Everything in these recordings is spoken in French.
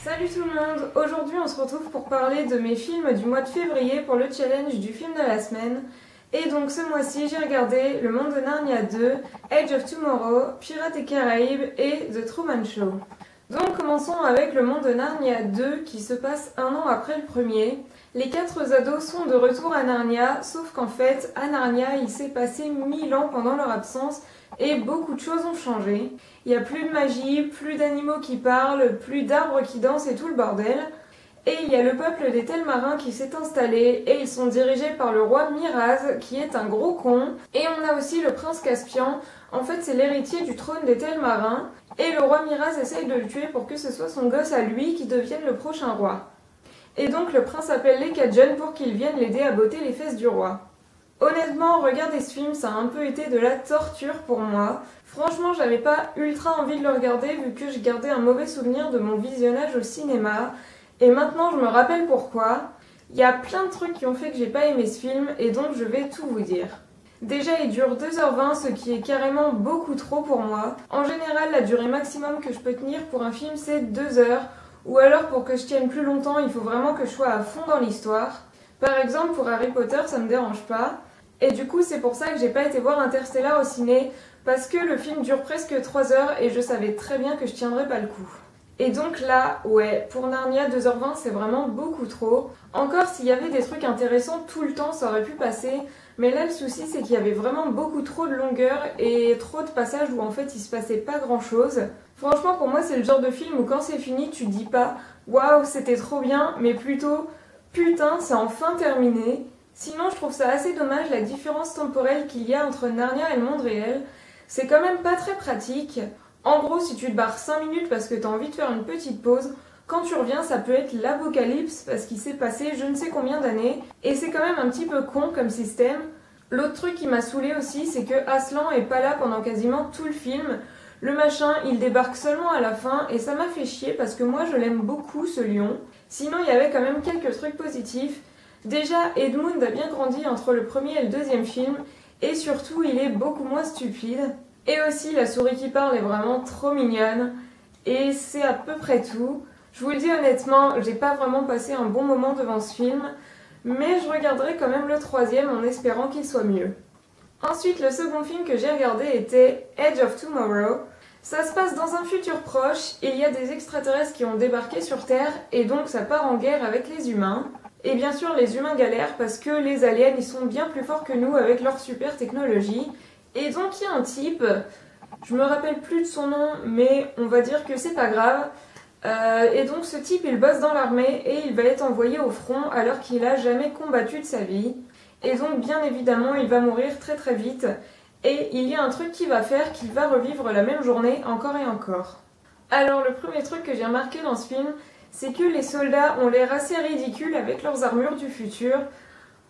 Salut tout le monde! Aujourd'hui on se retrouve pour parler de mes films du mois de février pour le challenge du film de la semaine. Et donc ce mois-ci j'ai regardé Le Monde de Narnia 2, Edge of Tomorrow, Pirates des Caraïbes et The Truman Show. Donc commençons avec Le Monde de Narnia 2 qui se passe un an après le premier. Les 4 ados sont de retour à Narnia, sauf qu'en fait à Narnia il s'est passé 1000 ans pendant leur absence et beaucoup de choses ont changé. Il n'y a plus de magie, plus d'animaux qui parlent, plus d'arbres qui dansent et tout le bordel. Et il y a le peuple des Telmarins qui s'est installé et ils sont dirigés par le roi Miraz qui est un gros con. Et on a aussi le prince Caspian, en fait c'est l'héritier du trône des Telmarins. Et le roi Miraz essaye de le tuer pour que ce soit son gosse à lui qui devienne le prochain roi. Et donc le prince appelle les 4 jeunes pour qu'ils viennent l'aider à botter les fesses du roi. Honnêtement, regarder ce film, ça a un peu été de la torture pour moi. Franchement, j'avais pas ultra envie de le regarder vu que je gardais un mauvais souvenir de mon visionnage au cinéma. Et maintenant, je me rappelle pourquoi. Il y a plein de trucs qui ont fait que j'ai pas aimé ce film et donc je vais tout vous dire. Déjà, il dure 2h20, ce qui est carrément beaucoup trop pour moi. En général, la durée maximum que je peux tenir pour un film, c'est 2 heures. Ou alors, pour que je tienne plus longtemps, il faut vraiment que je sois à fond dans l'histoire. Par exemple, pour Harry Potter, ça me dérange pas. Et du coup, c'est pour ça que j'ai pas été voir Interstellar au ciné, parce que le film dure presque 3 heures et je savais très bien que je tiendrais pas le coup. Et donc là, ouais, pour Narnia, 2h20, c'est vraiment beaucoup trop. Encore, s'il y avait des trucs intéressants tout le temps, ça aurait pu passer. Mais là, le souci, c'est qu'il y avait vraiment beaucoup trop de longueur et trop de passages où en fait, il se passait pas grand chose. Franchement, pour moi, c'est le genre de film où quand c'est fini, tu te dis pas « Waouh, c'était trop bien », mais plutôt « Putain, c'est enfin terminé ». Sinon, je trouve ça assez dommage la différence temporelle qu'il y a entre Narnia et le monde réel. C'est quand même pas très pratique. En gros, si tu te barres 5 minutes parce que t'as envie de faire une petite pause, quand tu reviens, ça peut être l'apocalypse parce qu'il s'est passé je ne sais combien d'années. Et c'est quand même un petit peu con comme système. L'autre truc qui m'a saoulé aussi, c'est que Aslan est pas là pendant quasiment tout le film. Le machin, il débarque seulement à la fin et ça m'a fait chier parce que moi je l'aime beaucoup ce lion. Sinon, il y avait quand même quelques trucs positifs. Déjà, Edmund a bien grandi entre le premier et le deuxième film, et surtout, il est beaucoup moins stupide. Et aussi, la souris qui parle est vraiment trop mignonne, et c'est à peu près tout. Je vous le dis honnêtement, j'ai pas vraiment passé un bon moment devant ce film, mais je regarderai quand même le troisième en espérant qu'il soit mieux. Ensuite, le second film que j'ai regardé était Edge of Tomorrow. Ça se passe dans un futur proche, et il y a des extraterrestres qui ont débarqué sur Terre, et donc ça part en guerre avec les humains. Et bien sûr, les humains galèrent parce que les aliens, ils sont bien plus forts que nous avec leur super technologie. Et donc, il y a un type, je me rappelle plus de son nom, mais on va dire que c'est pas grave. Et donc, ce type, il bosse dans l'armée et il va être envoyé au front alors qu'il a jamais combattu de sa vie. Et donc, bien évidemment, il va mourir très très vite. Et il y a un truc qui va faire qu'il va revivre la même journée encore et encore. Alors, le premier truc que j'ai remarqué dans ce film, c'est que les soldats ont l'air assez ridicules avec leurs armures du futur.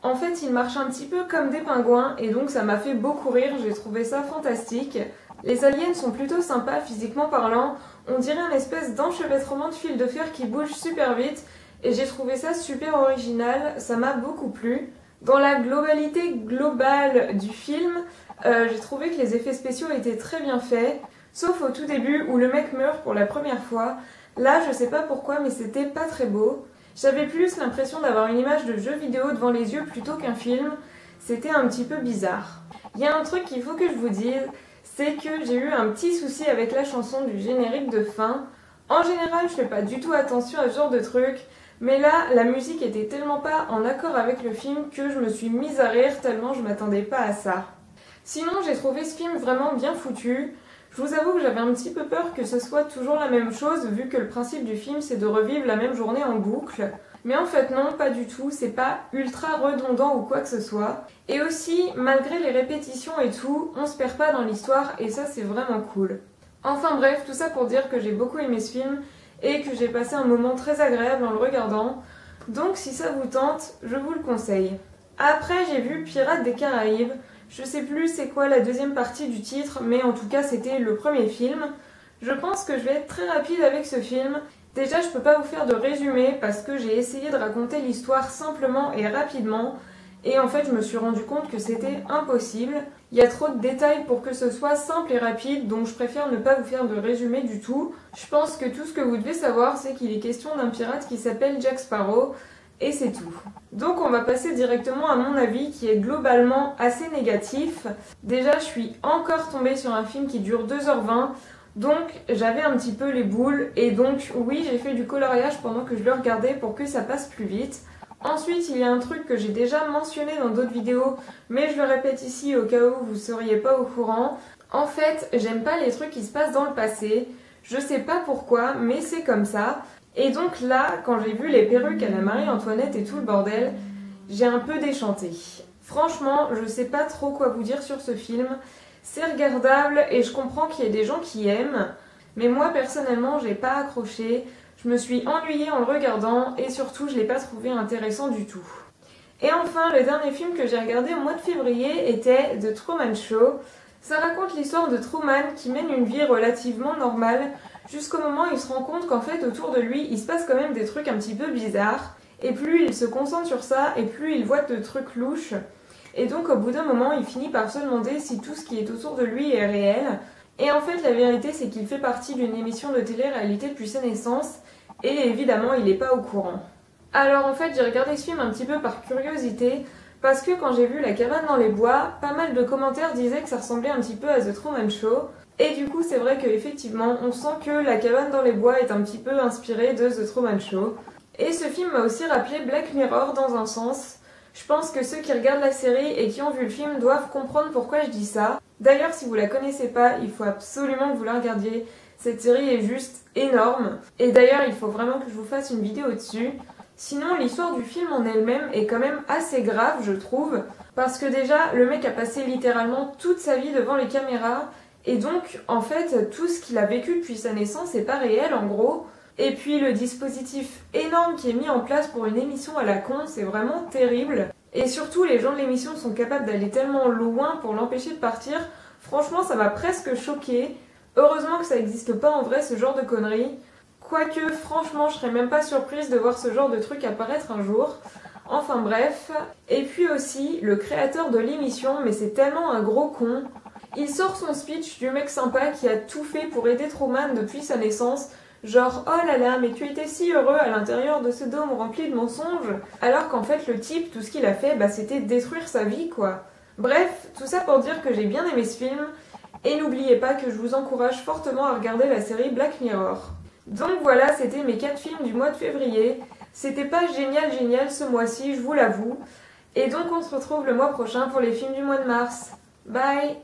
En fait, ils marchent un petit peu comme des pingouins et donc ça m'a fait beaucoup rire, j'ai trouvé ça fantastique. Les aliens sont plutôt sympas physiquement parlant, on dirait un espèce d'enchevêtrement de fils de fer qui bouge super vite et j'ai trouvé ça super original, ça m'a beaucoup plu. Dans la globalité globale du film, j'ai trouvé que les effets spéciaux étaient très bien faits, sauf au tout début où le mec meurt pour la première fois. Là, je sais pas pourquoi, mais c'était pas très beau. J'avais plus l'impression d'avoir une image de jeu vidéo devant les yeux plutôt qu'un film. C'était un petit peu bizarre. Il y a un truc qu'il faut que je vous dise, c'est que j'ai eu un petit souci avec la chanson du générique de fin. En général, je fais pas du tout attention à ce genre de truc, mais là, la musique était tellement pas en accord avec le film que je me suis mise à rire tellement je m'attendais pas à ça. Sinon, j'ai trouvé ce film vraiment bien foutu. Je vous avoue que j'avais un petit peu peur que ce soit toujours la même chose, vu que le principe du film c'est de revivre la même journée en boucle. Mais en fait non, pas du tout, c'est pas ultra redondant ou quoi que ce soit. Et aussi, malgré les répétitions et tout, on se perd pas dans l'histoire et ça c'est vraiment cool. Enfin bref, tout ça pour dire que j'ai beaucoup aimé ce film et que j'ai passé un moment très agréable en le regardant. Donc si ça vous tente, je vous le conseille. Après j'ai vu Pirates des Caraïbes. Je sais plus c'est quoi la deuxième partie du titre, mais en tout cas c'était le premier film. Je pense que je vais être très rapide avec ce film. Déjà je peux pas vous faire de résumé parce que j'ai essayé de raconter l'histoire simplement et rapidement. Et en fait, je me suis rendu compte que c'était impossible. Il y a trop de détails pour que ce soit simple et rapide, donc je préfère ne pas vous faire de résumé du tout. Je pense que tout ce que vous devez savoir, c'est qu'il est question d'un pirate qui s'appelle Jack Sparrow, et c'est tout. Donc on va passer directement à mon avis qui est globalement assez négatif. Déjà, je suis encore tombée sur un film qui dure 2h20, donc j'avais un petit peu les boules, et donc oui, j'ai fait du coloriage pendant que je le regardais pour que ça passe plus vite. Ensuite, il y a un truc que j'ai déjà mentionné dans d'autres vidéos, mais je le répète ici au cas où vous ne seriez pas au courant. En fait, j'aime pas les trucs qui se passent dans le passé. Je sais pas pourquoi, mais c'est comme ça. Et donc là, quand j'ai vu les perruques à la Marie-Antoinette et tout le bordel, j'ai un peu déchanté. Franchement, je sais pas trop quoi vous dire sur ce film. C'est regardable et je comprends qu'il y ait des gens qui aiment, mais moi personnellement, j'ai pas accroché. Je me suis ennuyée en le regardant et surtout je l'ai pas trouvé intéressant du tout. Et enfin, le dernier film que j'ai regardé au mois de février était The Truman Show. Ça raconte l'histoire de Truman qui mène une vie relativement normale jusqu'au moment où il se rend compte qu'en fait autour de lui il se passe quand même des trucs un petit peu bizarres. Et plus il se concentre sur ça et plus il voit de trucs louches. Et donc au bout d'un moment il finit par se demander si tout ce qui est autour de lui est réel. Et en fait la vérité c'est qu'il fait partie d'une émission de télé-réalité depuis sa naissance. Et évidemment, il n'est pas au courant. Alors en fait, j'ai regardé ce film un petit peu par curiosité, parce que quand j'ai vu La cabane dans les bois, pas mal de commentaires disaient que ça ressemblait un petit peu à The Truman Show. Et du coup, c'est vrai qu'effectivement, on sent que La cabane dans les bois est un petit peu inspirée de The Truman Show. Et ce film m'a aussi rappelé Black Mirror dans un sens. Je pense que ceux qui regardent la série et qui ont vu le film doivent comprendre pourquoi je dis ça. D'ailleurs, si vous la connaissez pas, il faut absolument que vous la regardiez. Cette série est juste énorme. Et d'ailleurs, il faut vraiment que je vous fasse une vidéo dessus. Sinon, l'histoire du film en elle-même est quand même assez grave, je trouve. Parce que déjà, le mec a passé littéralement toute sa vie devant les caméras. Et donc, en fait, tout ce qu'il a vécu depuis sa naissance n'est pas réel, en gros. Et puis, le dispositif énorme qui est mis en place pour une émission à la con, c'est vraiment terrible. Et surtout, les gens de l'émission sont capables d'aller tellement loin pour l'empêcher de partir. Franchement, ça m'a presque choquée. Heureusement que ça n'existe pas en vrai ce genre de conneries. Quoique, franchement, je serais même pas surprise de voir ce genre de truc apparaître un jour. Enfin bref. Et puis aussi, le créateur de l'émission, mais c'est tellement un gros con. Il sort son speech du mec sympa qui a tout fait pour aider Truman depuis sa naissance. Genre, oh là là, mais tu étais si heureux à l'intérieur de ce dôme rempli de mensonges. Alors qu'en fait, le type, tout ce qu'il a fait, c'était détruire sa vie, quoi. Bref, tout ça pour dire que j'ai bien aimé ce film. Et n'oubliez pas que je vous encourage fortement à regarder la série Black Mirror. Donc voilà, c'était mes 4 films du mois de février. C'était pas génial ce mois-ci, je vous l'avoue. Et donc on se retrouve le mois prochain pour les films du mois de mars. Bye!